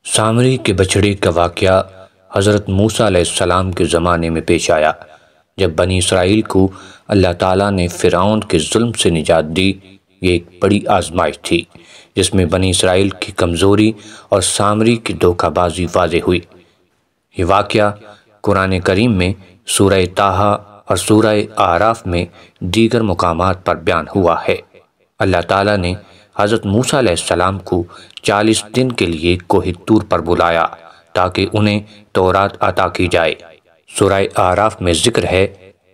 سامری کے بچھڑے کا واقعہ حضرت موسیٰ علیہ السلام کے زمانے میں پیش آیا، جب بنی اسرائیل کو اللہ تعالیٰ نے فرعون کے ظلم سے نجات دی۔ یہ ایک بڑی آزمائش تھی جس میں بنی اسرائیل کی کمزوری اور سامری کی دھوکہ بازی واضح ہوئی۔ یہ واقعہ قرآن کریم میں سورہ طٰہٰ اور سورہ اعراف میں دیگر مقامات پر بیان ہوا ہے۔ اللہ تعالیٰ نے حضرت موسیٰ علیہ السلام کو 40 دن کے لیے کوہ طور پر بلایا تاکہ انہیں تورات عطا کی جائے۔ سورہ اعراف میں ذکر ہے،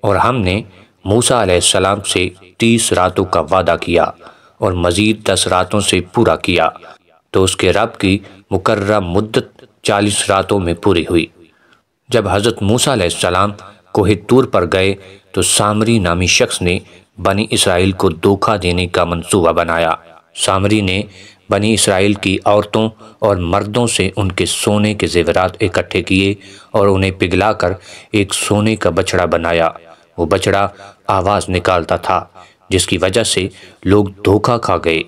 اور ہم نے موسیٰ علیہ السلام سے 30 راتوں کا وعدہ کیا اور مزید 10 راتوں سے پورا کیا، تو اس کے رب کی مقررہ مدت 40 راتوں میں پوری ہوئی۔ جب حضرت موسیٰ علیہ السلام کوہ طور پر گئے تو سامری نامی شخص نے بنی اسرائیل کو دھوکہ دینے کا منصوبہ بنایا۔ سامری نے بنی اسرائیل کی عورتوں اور مردوں سے ان کے سونے کے زیورات اکٹھے کیے اور انہیں پگھلا کر ایک سونے کا بچڑا بنایا۔ وہ بچڑا آواز نکالتا تھا جس کی وجہ سے لوگ دھوکہ کھا گئے۔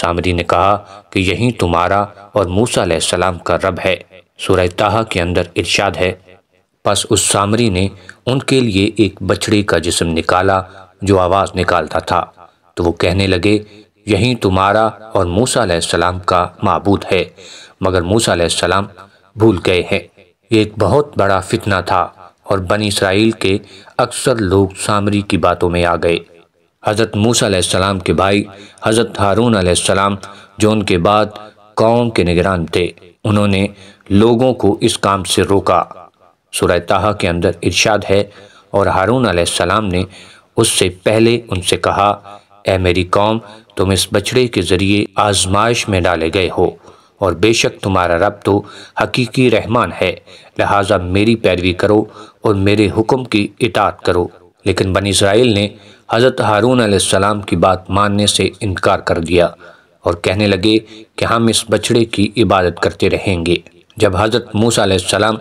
سامری نے کہا کہ یہی تمہارا اور موسیٰ علیہ السلام کا رب ہے۔ سورہ طٰہٰ کے اندر ارشاد ہے، پس اس سامری نے ان کے لیے ایک بچڑے کا جسم نکالا جو آواز نکالتا تھا، تو وہ کہنے لگے، یہی تمہارا اور موسیٰ علیہ السلام کا معبود ہے، مگر موسیٰ علیہ السلام بھول گئے ہیں۔ یہ ایک بہت بڑا فتنہ تھا اور بنی اسرائیل کے اکثر لوگ سامری کی باتوں میں آ گئے۔ حضرت موسیٰ علیہ السلام کے بھائی حضرت ہارون علیہ السلام، جو ان کے بعد قوم کے نگران تھے، انہوں نے لوگوں کو اس کام سے روکا۔ سورہ طٰہٰ کے اندر ارشاد ہے، اور ہارون علیہ السلام نے اس سے پہلے ان سے کہا، اے میری قوم، تم اس بچڑے کے ذریعے آزمائش میں ڈالے گئے ہو، اور بے شک تمہارا رب تو حقیقی رحمان ہے، لہٰذا میری پیروی کرو اور میرے حکم کی اطاعت کرو۔ لیکن بنی اسرائیل نے حضرت ہارون علیہ السلام کی بات ماننے سے انکار کر دیا اور کہنے لگے کہ ہم اس بچڑے کی عبادت کرتے رہیں گے۔ جب حضرت موسیٰ علیہ السلام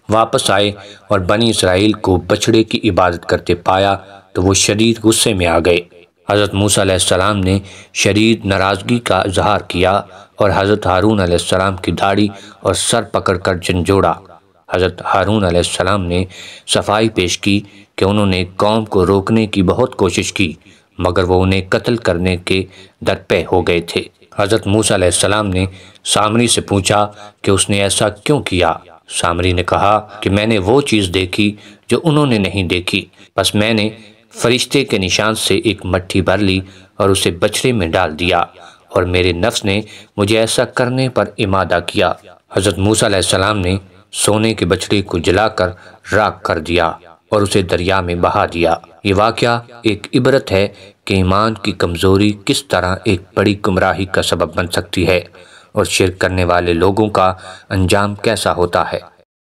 واپس آئے اور بنی اسرائیل کو بچڑے کی عبادت کرتے پایا تو وہ شدید غصے میں آ گئے۔ حضرت موسیٰ علیہ السلام نے شدید ناراضگی کا اظہار کیا اور حضرت ہارون علیہ السلام کی داڑھی اور سر پکڑ کر جھنجھوڑا۔ حضرت ہارون علیہ السلام نے صفائی پیش کی کہ انہوں نے قوم کو روکنے کی بہت کوشش کی، مگر وہ انہیں قتل کرنے کے درپے ہو گئے تھے۔ حضرت موسیٰ علیہ السلام نے سامری سے پوچھا کہ اس نے ایسا کیوں کیا؟ سامری نے کہا کہ میں نے وہ چیز دیکھی جو انہوں نے نہیں دیکھی، بس میں نے فرشتے کے نشان سے ایک مٹھی بھر لی اور اسے بچڑے میں ڈال دیا، اور میرے نفس نے مجھے ایسا کرنے پر امادہ کیا۔ حضرت موسیٰ علیہ السلام نے سونے کے بچڑے کو جلا کر راکھ کر دیا اور اسے دریا میں بہا دیا۔ یہ واقعہ ایک عبرت ہے کہ ایمان کی کمزوری کس طرح ایک بڑی گمراہی کا سبب بن سکتی ہے، اور شرک کرنے والے لوگوں کا انجام کیسا ہوتا ہے۔